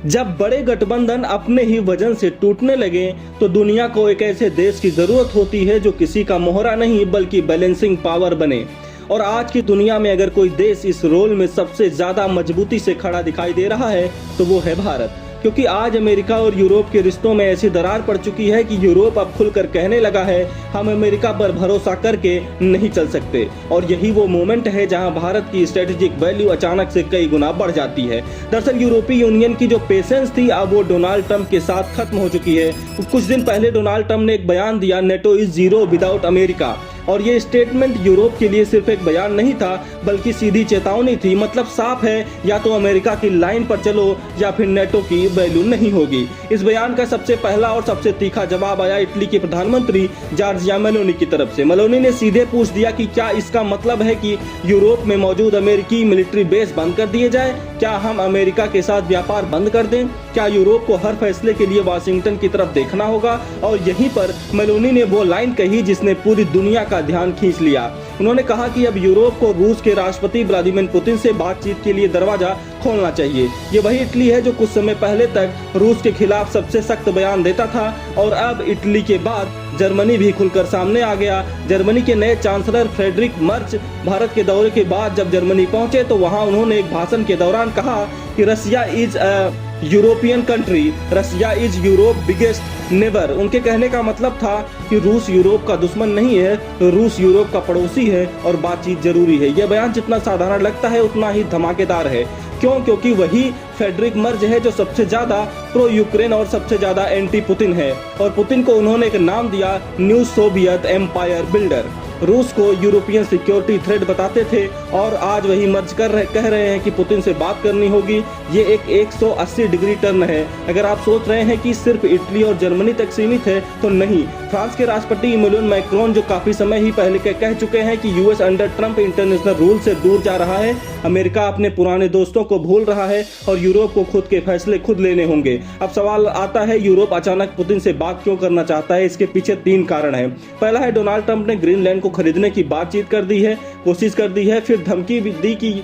जब बड़े गठबंधन अपने ही वजन से टूटने लगे तो दुनिया को एक ऐसे देश की जरूरत होती है जो किसी का मोहरा नहीं बल्कि बैलेंसिंग पावर बने। और आज की दुनिया में अगर कोई देश इस रोल में सबसे ज्यादा मजबूती से खड़ा दिखाई दे रहा है तो वो है भारत। क्योंकि आज अमेरिका और यूरोप के रिश्तों में ऐसी दरार पड़ चुकी है कि यूरोप अब खुलकर कहने लगा है हम अमेरिका पर भरोसा करके नहीं चल सकते। और यही वो मोमेंट है जहां भारत की स्ट्रेटेजिक वैल्यू अचानक से कई गुना बढ़ जाती है। दरअसल यूरोपीय यूनियन की जो पेशेंस थी अब वो डोनाल्ड ट्रंप के साथ खत्म हो चुकी है। कुछ दिन पहले डोनाल्ड ट्रंप ने एक बयान दिया, NATO is zero without America. और ये स्टेटमेंट यूरोप के लिए सिर्फ एक बयान नहीं था बल्कि सीधी चेतावनी थी। मतलब साफ है, या तो अमेरिका की लाइन पर चलो या फिर नेटो की वैल्यू नहीं होगी। इस बयान का सबसे पहला और सबसे तीखा जवाब आया इटली के प्रधानमंत्री जॉर्जिया मेलोनी की तरफ से। मेलोनी ने सीधे पूछ दिया कि क्या इसका मतलब है कि यूरोप में मौजूद अमेरिकी मिलिट्री बेस बंद कर दिए जाए? क्या हम अमेरिका के साथ व्यापार बंद कर दें? क्या यूरोप को हर फैसले के लिए वाशिंगटन की तरफ देखना होगा? और यहीं पर मेलोनी ने वो लाइन कही जिसने पूरी दुनिया का ध्यान खींच लिया। उन्होंने कहा कि अब यूरोप को रूस के राष्ट्रपति व्लादिमीर पुतिन से बातचीत के लिए दरवाजा खोलना चाहिए। ये वही इटली है जो कुछ समय पहले तक रूस के खिलाफ सबसे सख्त बयान देता था और अब इटली के बाद जर्मनी भी खुलकर सामने आ गया। जर्मनी के नए चांसलर फ्रेडरिक मर्च भारत के दौरे के बाद जब जर्मनी पहुंचे तो वहां उन्होंने एक भाषण के दौरान कहा कि Russia is a European country, Russia is Europe biggest neighbour. उनके कहने का मतलब था कि रूस यूरोप का दुश्मन नहीं है, रूस यूरोप का पड़ोसी है और बातचीत जरूरी है। यह बयान जितना साधारण लगता है उतना ही धमाकेदार है। क्यों? क्योंकि वही फ्रेडरिक मर्ज है जो सबसे ज्यादा प्रो यूक्रेन और सबसे ज्यादा एंटी पुतिन है। और पुतिन को उन्होंने एक नाम दिया न्यू सोवियत एम्पायर बिल्डर। रूस को यूरोपियन सिक्योरिटी थ्रेट बताते थे और आज वही मर्ज कह रहे हैं कि पुतिन से बात करनी होगी। ये एक 180 डिग्री टर्न है। अगर आप सोच रहे हैं कि सिर्फ इटली और जर्मनी तक सीमित है तो नहीं। फ्रांस के राष्ट्रपति इमैनुअल मैक्रोन जो काफी समय ही पहले कह चुके हैं कि US under Trump international rule से दूर जा रहा है, अमेरिका अपने पुराने दोस्तों को भूल रहा है और यूरोप को खुद के फैसले खुद लेने होंगे। अब सवाल आता है यूरोप अचानक पुतिन से बात क्यों करना चाहता है? इसके पीछे 3 कारण है। पहला है डोनाल्ड ट्रंप ने ग्रीनलैंड को खरीदने की बातचीत कर दी है, कोशिश कर दी है, फिर धमकी भी दी कि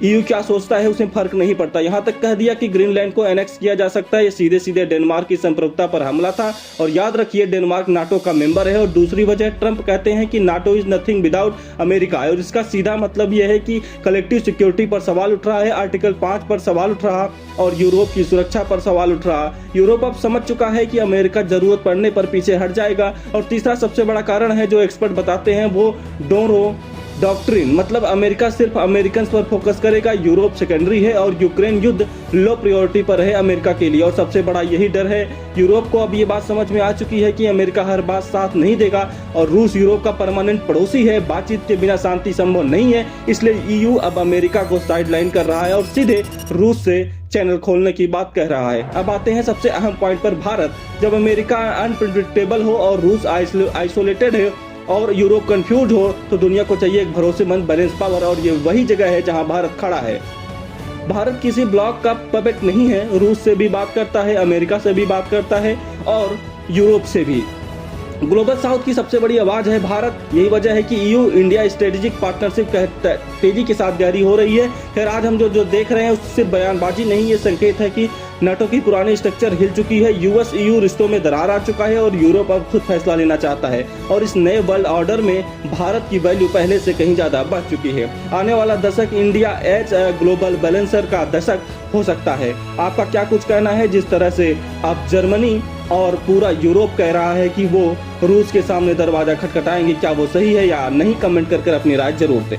ईयू क्या सोचता है उसमें फर्क नहीं पड़ता। यहां तक कह दिया कि ग्रीनलैंड को एनेक्स किया जा सकता है। ये सीधे सीधे डेनमार्क की संप्रभुता पर हमला था। और याद रखिए डेनमार्क नाटो का मेंबर है। और दूसरी वजह ट्रंप कहते हैं कि NATO is nothing without America. और इसका सीधा मतलब यह है कि कलेक्टिव सिक्योरिटी पर सवाल उठ रहा है, आर्टिकल 5 पर सवाल उठ रहा और यूरोप की सुरक्षा पर सवाल उठ रहा। यूरोप अब समझ चुका है कि अमेरिका जरूरत पड़ने पर पीछे हट जाएगा। और तीसरा सबसे बड़ा कारण है जो एक्सपर्ट बताते हैं वो डोरो डॉक्ट्रिन। मतलब अमेरिका सिर्फ अमेरिकन पर फोकस करेगा, यूरोप सेकेंडरी है और यूक्रेन युद्ध लो प्रायोरिटी पर है अमेरिका के लिए। और सबसे बड़ा यही डर है। यूरोप को अब ये बात समझ में आ चुकी है कि अमेरिका हर बात साथ नहीं देगा और रूस यूरोप का परमानेंट पड़ोसी है। बातचीत के बिना शांति संभव नहीं है। इसलिए ईयू अब अमेरिका को साइडलाइन कर रहा है और सीधे रूस से चैनल खोलने की बात कह रहा है। अब आते हैं सबसे अहम पॉइंट पर, भारत। जब अमेरिका अनप्रिडिक्टेबल हो और रूस आइसोलेटेड है और यूरोप कंफ्यूज हो तो दुनिया को चाहिए एक भरोसेमंद बैलेंस पावर। और ये वही जगह है जहां भारत खड़ा है। भारत किसी ब्लॉक का पपेट नहीं है। रूस से भी बात करता है, अमेरिका से भी बात करता है और यूरोप से भी। ग्लोबल साउथ की सबसे बड़ी आवाज है भारत। यही वजह है कि ईयू इंडिया स्ट्रेटेजिक पार्टनरशिप तेजी के साथ जारी हो रही है। खैर आज हम जो देख रहे हैं उससे सिर्फ बयानबाजी नहीं, ये संकेत है कि नाटो की पुरानी स्ट्रक्चर हिल चुकी है। यूएस ईयू रिश्तों में दरार आ चुका है और यूरोप अब खुद फैसला लेना चाहता है। और इस नए वर्ल्ड ऑर्डर में भारत की वैल्यू पहले से कहीं ज्यादा बढ़ चुकी है। आने वाला दशक India as a global balancer का दशक हो सकता है। आपका क्या कुछ कहना है? जिस तरह से अब जर्मनी और पूरा यूरोप कह रहा है कि वो रूस के सामने दरवाजा खटखटाएंगे, क्या वो सही है या नहीं? कमेंट कर अपनी राय जरूर दें।